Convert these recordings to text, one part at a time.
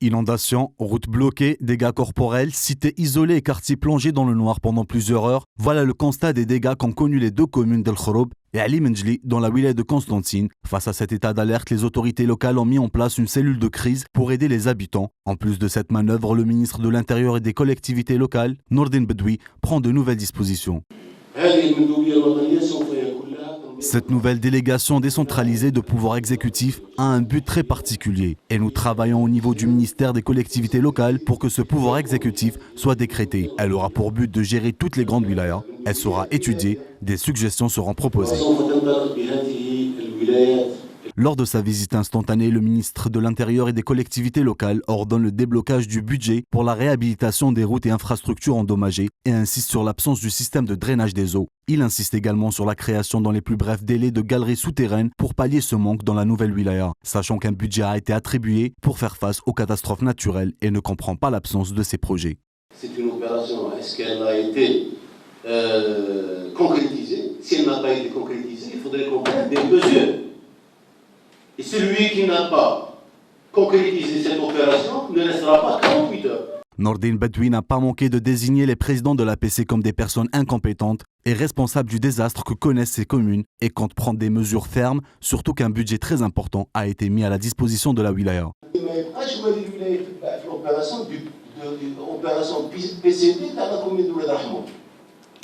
Inondations, routes bloquées, dégâts corporels, cités isolées et quartiers plongés dans le noir pendant plusieurs heures. Voilà le constat des dégâts qu'ont connus les deux communes d'El Khoroub et Ali Menjli dans la wilaya de Constantine. Face à cet état d'alerte, les autorités locales ont mis en place une cellule de crise pour aider les habitants. En plus de cette manœuvre, le ministre de l'Intérieur et des collectivités locales, Nourdine Bedoui, prend de nouvelles dispositions. Cette nouvelle délégation décentralisée de pouvoir exécutif a un but très particulier et nous travaillons au niveau du ministère des collectivités locales pour que ce pouvoir exécutif soit décrété. Elle aura pour but de gérer toutes les grandes wilayas. Elle sera étudiée, des suggestions seront proposées. Lors de sa visite instantanée, le ministre de l'Intérieur et des collectivités locales ordonne le déblocage du budget pour la réhabilitation des routes et infrastructures endommagées et insiste sur l'absence du système de drainage des eaux. Il insiste également sur la création dans les plus brefs délais de galeries souterraines pour pallier ce manque dans la nouvelle wilaya, sachant qu'un budget a été attribué pour faire face aux catastrophes naturelles et ne comprend pas l'absence de ces projets. C'est une opération, est-ce qu'elle a été concrétisée? Si elle n'a pas été concrétisée, il faudrait qu'on prenne des mesures. Et celui qui n'a pas concrétisé cette opération ne restera pas 48 heures. Nourdine Bedoui n'a pas manqué de désigner les présidents de l'APC comme des personnes incompétentes et responsables du désastre que connaissent ces communes et compte prendre des mesures fermes, surtout qu'un budget très important a été mis à la disposition de la wilaya. L'opération PCD dans la commune de Oued-Rahmoun.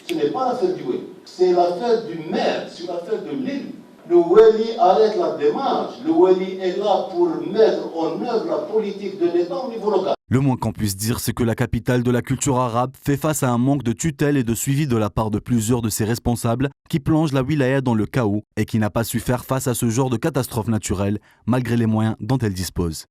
Ce n'est pas l'affaire du Wali, c'est l'affaire du maire, c'est l'affaire de l'élu. Le Wali arrête la démarche. Le Wali est là pour mettre en œuvre la politique de l'État au niveau local. Le moins qu'on puisse dire, c'est que la capitale de la culture arabe fait face à un manque de tutelle et de suivi de la part de plusieurs de ses responsables qui plongent la wilaya dans le chaos et qui n'a pas su faire face à ce genre de catastrophe naturelle malgré les moyens dont elle dispose.